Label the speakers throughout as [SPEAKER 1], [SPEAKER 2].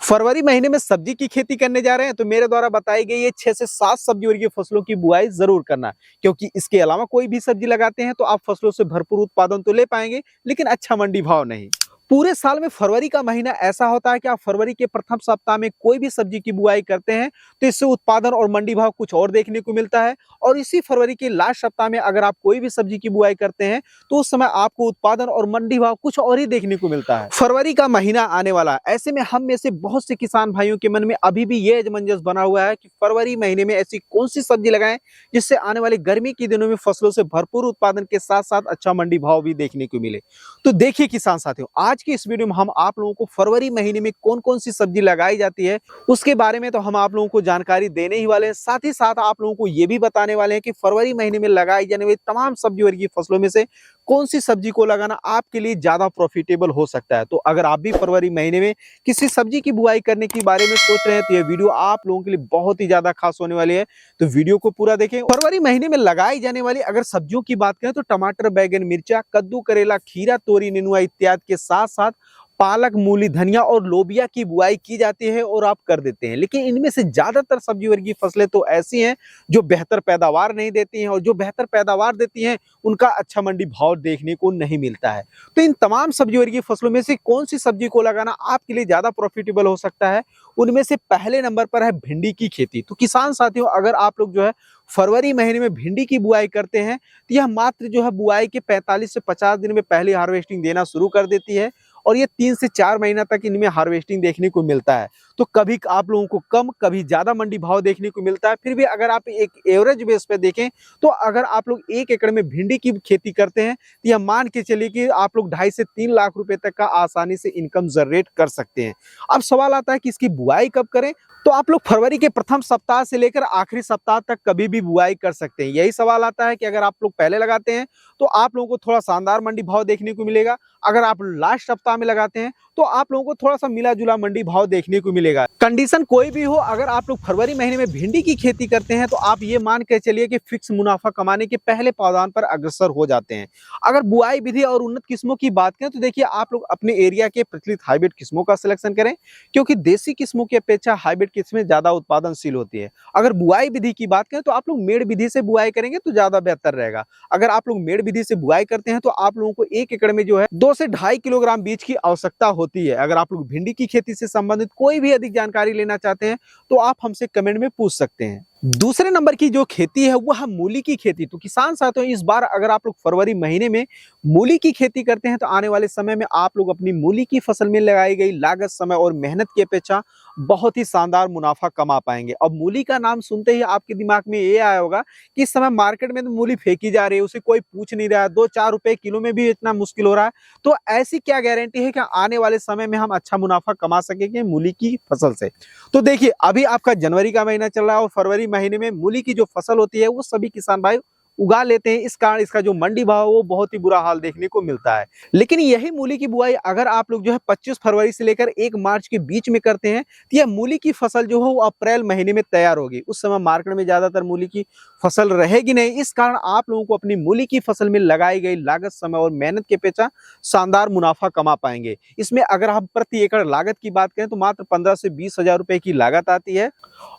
[SPEAKER 1] फरवरी महीने में सब्जी की खेती करने जा रहे हैं तो मेरे द्वारा बताई गई ये 6 से 7 सब्जी वर्गीय फसलों की बुआई जरूर करना, क्योंकि इसके अलावा कोई भी सब्जी लगाते हैं तो आप फसलों से भरपूर उत्पादन तो ले पाएंगे, लेकिन अच्छा मंडी भाव नहीं। पूरे साल में फरवरी का महीना ऐसा होता है कि आप फरवरी के प्रथम सप्ताह में कोई भी सब्जी की बुआई करते हैं तो इससे उत्पादन और मंडी भाव कुछ और देखने को मिलता है, और इसी फरवरी के लास्ट सप्ताह में अगर आप कोई भी सब्जी की बुआई करते हैं तो उस समय आपको उत्पादन और मंडी भाव कुछ और ही देखने को मिलता है। फरवरी का महीना आने वाला है, ऐसे में हम में से बहुत से किसान भाइयों के मन में अभी भी ये असमंजस बना हुआ है कि फरवरी महीने में ऐसी कौन सी सब्जी लगाएं जिससे आने वाले गर्मी के दिनों में फसलों से भरपूर उत्पादन के साथ साथ अच्छा मंडी भाव भी देखने को मिले। तो देखिए किसान साथियों, आज की इस वीडियो में हम आप लोगों को फरवरी महीने में कौन कौन सी सब्जी लगाई जाती है उसके बारे में तो हम आप लोगों को जानकारी देने ही वाले हैं। साथ ही साथ आप लोगों को ये भी बताने वाले हैं कि फरवरी महीने में लगाई जाने वाली तमाम सब्जी वर्गीय फसलों में से कौन सी सब्जी को लगाना आपके लिए ज्यादा प्रॉफिटेबल हो सकता है। तो अगर आप भी फरवरी महीने में किसी सब्जी की बुआई करने के बारे में सोच रहे हैं तो यह वीडियो आप लोगों के लिए बहुत ही ज्यादा खास होने वाली है, तो वीडियो को पूरा देखें। फरवरी महीने में लगाई जाने वाली अगर सब्जियों की बात करें तो टमाटर, बैगन, मिर्चा, कद्दू, करेला, खीरा, तोरी, नेनुआ इत्यादि के साथ साथ पालक, मूली, धनिया और लोबिया की बुआई की जाती है और आप कर देते हैं। लेकिन इनमें से ज्यादातर सब्जी वर्गीय फसलें तो ऐसी हैं जो बेहतर पैदावार नहीं देती हैं, और जो बेहतर पैदावार देती हैं उनका अच्छा मंडी भाव देखने को नहीं मिलता है। तो इन तमाम सब्जी वर्गीय फसलों में से कौन सी सब्जी को लगाना आपके लिए ज्यादा प्रॉफिटेबल हो सकता है, उनमें से पहले नंबर पर है भिंडी की खेती। तो किसान साथियों, अगर आप लोग जो है फरवरी महीने में भिंडी की बुआई करते हैं तो यह मात्र जो है बुआई के 45 से 50 दिन में पहली हार्वेस्टिंग देना शुरू कर देती है, और ये 3 से 4 महीना तक इनमें हार्वेस्टिंग देखने को मिलता है। तो कभी आप लोगों को कम, कभी ज्यादा मंडी भाव देखने को मिलता है। फिर भी अगर आप एक एवरेज बेस पे देखें तो अगर आप लोग 1 एकड़ में भिंडी की खेती करते हैं तो यह मान के चलिए कि आप लोग 2.5 से 3 लाख रुपए तक का आसानी से इनकम जनरेट कर सकते हैं। अब सवाल आता है कि इसकी बुआई कब करें, तो आप लोग फरवरी के प्रथम सप्ताह से लेकर आखिरी सप्ताह तक कभी भी बुआई कर सकते हैं। यही सवाल आता है कि अगर आप लोग पहले लगाते हैं तो आप लोगों को थोड़ा शानदार मंडी भाव देखने को मिलेगा, अगर आप लास्ट सप्ताह में लगाते हैं तो आप लोगों को थोड़ा सा मिला जुला मंडी भाव देखने को मिलेगा। कंडीशन कोई भी हो, अगर आप लोग फरवरी महीने में भिंडी की खेती करते हैं तो आप ये मान के चलिए कि फिक्स मुनाफा कमाने के पहले पायदान पर अग्रसर हो जाते हैं। अगर बुआई विधि और उन्नत किस्मों की बात करें तो देखिए, आप लोग अपने एरिया के प्रचलित हाइब्रिड किस्मों का सिलेक्शन करें, क्योंकि देसी किस्मों की अपेक्षा हाइब्रिड किस्में ज्यादा उत्पादनशील होती है। अगर बुआई विधि की बात करें तो आप लोग मेड़ विधि से बुआई करेंगे तो ज्यादा बेहतर रहेगा। अगर आप लोग मेड़ विधि से बुआई करते हैं तो आप लोगों को 1 एकड़ में जो है 2 से 2.5 किलोग्राम बीज की आवश्यकता होती है। अगर आप लोग भिंडी की खेती से संबंधित कोई भी अधिक जानकारी लेना चाहते हैं तो आप हमसे कमेंट में पूछ सकते हैं। दूसरे नंबर की जो खेती है वह है मूली की खेती। तो किसान साथियों, इस बार अगर आप लोग फरवरी महीने में मूली की खेती करते हैं तो आने वाले समय में आप लोग अपनी मूली की फसल में लगाई गई लागत, समय और मेहनत की अपेक्षा बहुत ही शानदार मुनाफा कमा पाएंगे। अब मूली का नाम सुनते ही आपके दिमाग में ये आया होगा कि इस समय मार्केट में तो मूली फेंकी जा रही है, उसे कोई पूछ नहीं रहा है, 2-4 रुपए किलो में भी इतना मुश्किल हो रहा है। तो ऐसी क्या गारंटी है कि आने वाले समय में हम अच्छा मुनाफा कमा सकेंगे मूली की फसल से। तो देखिए, अभी आपका जनवरी का महीना चल रहा है और फरवरी महीने में मूली की जो फसल होती है वो सभी किसान भाई उगा लेते हैं। इस कारण इसका जो मंडी भाव है वो बहुत ही बुरा हाल देखने को मिलता है। लेकिन यही मूली की बुआई अगर आप लोग जो है 25 फरवरी से लेकर 1 मार्च के बीच में करते हैं तो यह मूली की फसल जो है वो अप्रैल महीने में तैयार होगी। उस समय मार्केट में ज्यादातर मूली की फसल रहेगी नहीं। इस कारण आप लोगों को अपनी मूली की फसल में लगाई गई लागत, समय और मेहनत के अपेक्षा शानदार मुनाफा कमा पाएंगे। इसमें अगर हम प्रति एकड़ लागत की बात करें तो मात्र 15 से 20 हजार रुपए की लागत आती है,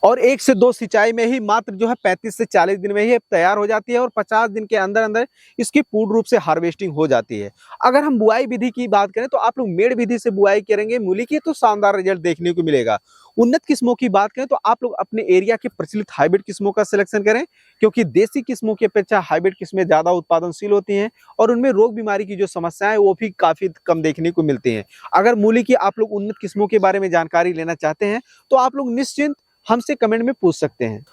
[SPEAKER 1] और 1 से 2 सिंचाई में ही मात्र जो है 35 से 40 दिन में ही तैयार हो जाती है, और 50 दिन के अंदर अंदर इसकी पूर्ण रूप से हार्वेस्टिंग हो जाती है। अगर हम बुआई विधि की बात करें तो आप लोग मेड़ विधि से बुआई करेंगे मूली की तो शानदार रिजल्ट देखने को मिलेगा। उन्नत किस्मों की बात करें तो आप लोग अपने एरिया के प्रचलित हाइब्रिड किस्मों का सिलेक्शन करें, क्योंकि देसी किस्मों की अपेक्षा हाइब्रिड किस्में ज्यादा उत्पादनशील होती हैं और उनमें रोग बीमारी की जो समस्याएं वो भी काफी कम देखने को मिलती हैं। अगर मूली की आप लोग उन्नत किस्मों के बारे में जानकारी लेना चाहते हैं तो आप लोग निश्चिंत हमसे कमेंट में पूछ सकते हैं।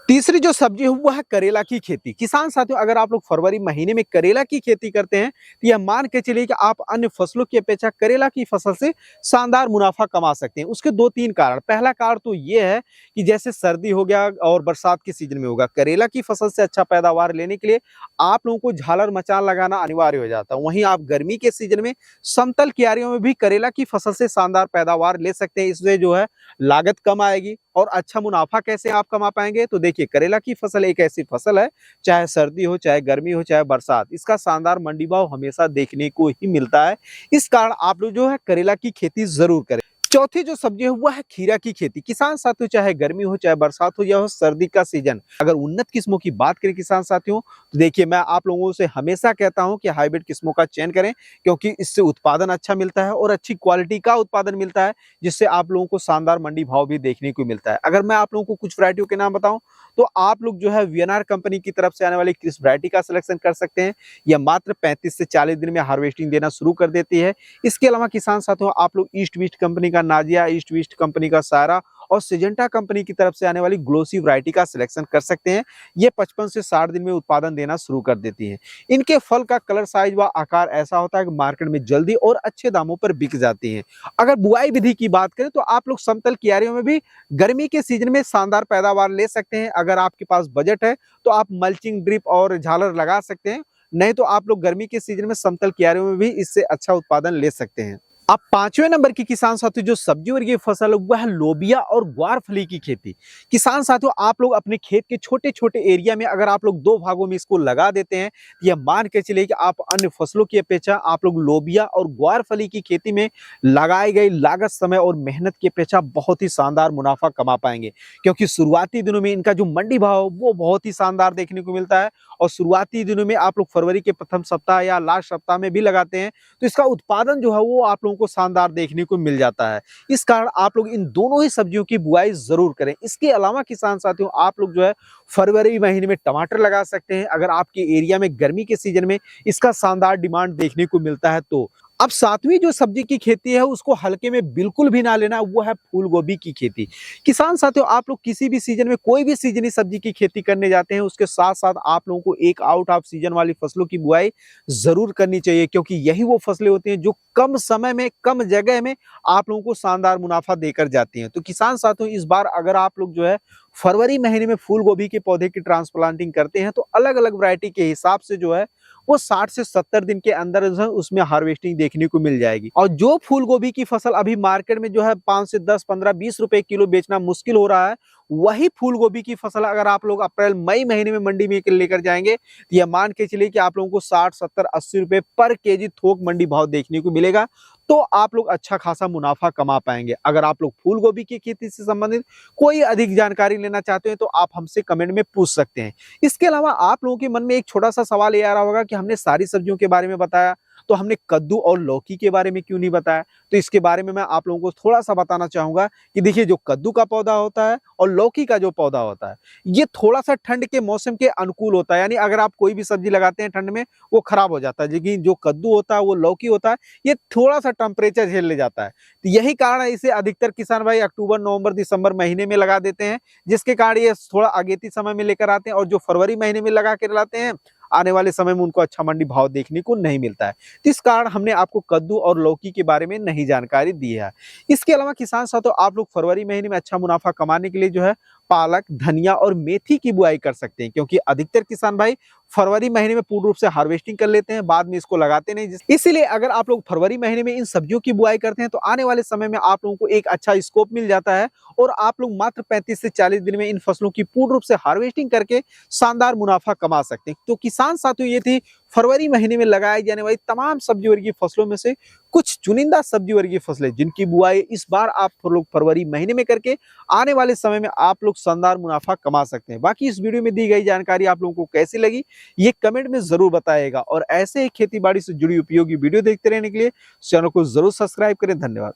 [SPEAKER 1] तीसरी जो सब्जी है वो है करेला की खेती। किसान साथियों, अगर आप लोग फरवरी महीने में करेला की खेती करते हैं तो यह मान के चलिए कि आप अन्य फसलों की अपेक्षा करेला की फसल से शानदार मुनाफा कमा सकते हैं। उसके 2-3 कारण। पहला कारण तो ये है कि जैसे सर्दी हो गया और बरसात के सीजन में होगा, करेला की फसल से अच्छा पैदावार लेने के लिए आप लोगों को झालर मचान लगाना अनिवार्य हो जाता है। वहीं आप गर्मी के सीजन में समतल क्यारियों में भी करेला की फसल से शानदार पैदावार ले सकते हैं। इससे जो है लागत कम आएगी और अच्छा मुनाफा कैसे आप कमा पाएंगे। तो देखिए, करेला की फसल एक ऐसी फसल है, चाहे सर्दी हो, चाहे गर्मी हो, चाहे बरसात, इसका शानदार मंडी भाव हमेशा देखने को ही मिलता है। इस कारण आप लोग जो है करेला की खेती जरूर करें। चौथी जो सब्जी है वो है खीरा की खेती। किसान साथियों, चाहे गर्मी हो चाहे बरसात हो या हो सर्दी का सीजन, अगर उन्नत किस्मों की बात करें किसान साथियों, तो देखिए मैं आप लोगों से हमेशा कहता हूं कि हाइब्रिड किस्मों का चयन करें, क्योंकि इससे उत्पादन अच्छा मिलता है और अच्छी क्वालिटी का उत्पादन मिलता है, जिससे आप लोगों को शानदार मंडी भाव भी देखने को मिलता है। अगर मैं आप लोगों को कुछ वैरायटियों के नाम बताऊं, तो आप लोग जो है वीएनआर कंपनी की तरफ से आने वाली क्रिस वैरायटी का सिलेक्शन कर सकते हैं। यह मात्र 35 से 40 दिन में हार्वेस्टिंग देना शुरू कर देती है। इसके अलावा किसान साथियों, आप लोग ईस्ट वेस्ट कंपनी का नाजिया, ईस्ट वेस्ट कंपनी का सारा और सिजेंटा कंपनी की तरफ से आने वाली ग्लोसी वैरायटी का सिलेक्शन कर सकते हैं। ये 55 से 60 दिन में उत्पादन देना शुरू कर देती है। इनके फल का कलर, साइज व आकार ऐसा होता है कि मार्केट में जल्दी और अच्छे दामों पर बिक जाती है। अगर बुआई विधि की बात करें, तो आप लोग समतल क्यारियों में भी गर्मी के सीजन में शानदार पैदावार ले सकते हैं। अगर आपके पास बजट है तो आप मल्चिंग, ड्रिप और झालर लगा सकते हैं, नहीं तो आप लोग गर्मी के सीजन में समतल क्यारियों में भी इससे अच्छा उत्पादन ले सकते हैं। अब 5वें नंबर की किसान साथियों जो सब्जी वर्गीय फसल है वह है लोबिया और ग्वारफली की खेती। किसान साथियों, आप लोग अपने खेत के छोटे छोटे एरिया में अगर आप लोग 2 भागों में इसको लगा देते हैं, तो यह मान के चलिए कि आप अन्य फसलों की अपेक्षा आप लोग लोबिया और ग्वारफली की खेती में लगाई गई लागत, समय और मेहनत की अपेक्षा बहुत ही शानदार मुनाफा कमा पाएंगे। क्योंकि शुरुआती दिनों में इनका जो मंडी भाव वो बहुत ही शानदार देखने को मिलता है, और शुरुआती दिनों में आप लोग फरवरी के प्रथम सप्ताह या लास्ट सप्ताह में भी लगाते हैं, तो इसका उत्पादन जो है वो आप लोगों को शानदार देखने को मिल जाता है। इस कारण आप लोग इन दोनों ही सब्जियों की बुआई जरूर करें। इसके अलावा किसान साथियों, आप लोग जो है फरवरी महीने में टमाटर लगा सकते हैं, अगर आपके एरिया में गर्मी के सीजन में इसका शानदार डिमांड देखने को मिलता है तो। अब 7वीं जो सब्जी की खेती है उसको हल्के में बिल्कुल भी ना लेना, वो है फूल गोभी की खेती। किसान साथियों, आप लोग किसी भी सीजन में कोई भी सीजनी सब्जी की खेती करने जाते हैं, उसके साथ साथ आप लोगों को एक आउट ऑफ सीजन वाली फसलों की बुआई जरूर करनी चाहिए, क्योंकि यही वो फसलें होती हैं जो कम समय में, कम जगह में आप लोगों को शानदार मुनाफा देकर जाती हैं। तो किसान साथियों, इस बार अगर आप लोग जो है फरवरी महीने में फूल गोभी के पौधे की ट्रांसप्लांटिंग करते हैं, तो अलग अलग वैरायटी के हिसाब से जो है वो 60 से 70 दिन के अंदर उसमें हार्वेस्टिंग देखने को मिल जाएगी। और जो फूल गोभी की फसल अभी मार्केट में जो है 5 से 10, 15, 20 रुपए किलो बेचना मुश्किल हो रहा है, वही फूल गोभी की फसल अगर आप लोग अप्रैल मई महीने में मंडी में लेकर जाएंगे, तो यह मान के चलिए कि आप लोगों को 60, 70, 80 रुपए पर केजी थोक मंडी भाव देखने को मिलेगा। तो आप लोग अच्छा खासा मुनाफा कमा पाएंगे। अगर आप लोग फूल गोभी की खेती से संबंधित कोई अधिक जानकारी लेना चाहते हैं तो आप हमसे कमेंट में पूछ सकते हैं। इसके अलावा आप लोगों के मन में एक छोटा सा सवाल ये आ रहा होगा कि हमने सारी सब्जियों के बारे में बताया, तो हमने कद्दू और लौकी के बारे में क्यों नहीं बताया। तो इसके बारे में मैं आप लोगों को थोड़ा सा बताना चाहूंगा कि देखिए, जो कद्दू का पौधा होता है और लौकी का जो पौधा होता है, ये थोड़ा सा ठंड के मौसम के अनुकूल होता है। यानी अगर आप कोई भी सब्जी लगाते हैं ठंड में, वो खराब हो जाता है। लेकिन जो कद्दू होता है, वो लौकी होता है, ये थोड़ा सा टेम्परेचर झेल ले जाता है। तो यही कारण है इसे अधिकतर किसान भाई अक्टूबर, नवंबर, दिसंबर महीने में लगा देते हैं, जिसके कारण ये थोड़ा अगेती समय में लेकर आते हैं। और जो फरवरी महीने में लगा कर लाते हैं, आने वाले समय में उनको अच्छा मंडी भाव देखने को नहीं मिलता है। तो इस कारण हमने आपको कद्दू और लौकी के बारे में नहीं जानकारी दी है। इसके अलावा किसान साथियों, आप लोग फरवरी महीने में अच्छा मुनाफा कमाने के लिए जो है पालक, धनिया और मेथी की बुआई कर सकते हैं, क्योंकि अधिकतर किसान भाई फरवरी महीने में पूर्ण रूप से हार्वेस्टिंग कर लेते हैं, बाद में इसको लगाते नहीं। इसीलिए अगर आप लोग फरवरी महीने में इन सब्जियों की बुआई करते हैं, तो आने वाले समय में आप लोगों को एक अच्छा स्कोप मिल जाता है, और आप लोग मात्र 35 से 40 दिन में इन फसलों की पूर्ण रूप से हार्वेस्टिंग करके शानदार मुनाफा कमा सकते हैं। तो किसान साथियों, ये थी फरवरी महीने में लगाई जाने वाली तमाम सब्जी वर्गीय फसलों में से कुछ चुनिंदा सब्जी वर्गीय फसलें, जिनकी बुआई इस बार आप लोग फरवरी महीने में करके आने वाले समय में आप लोग शानदार मुनाफा कमा सकते हैं। बाकी इस वीडियो में दी गई जानकारी आप लोगों को कैसी लगी, ये कमेंट में जरूर बताइएगा। और ऐसे ही खेती बाड़ी से जुड़ी उपयोगी वीडियो देखते रहने के लिए चैनल को जरूर सब्सक्राइब करें। धन्यवाद।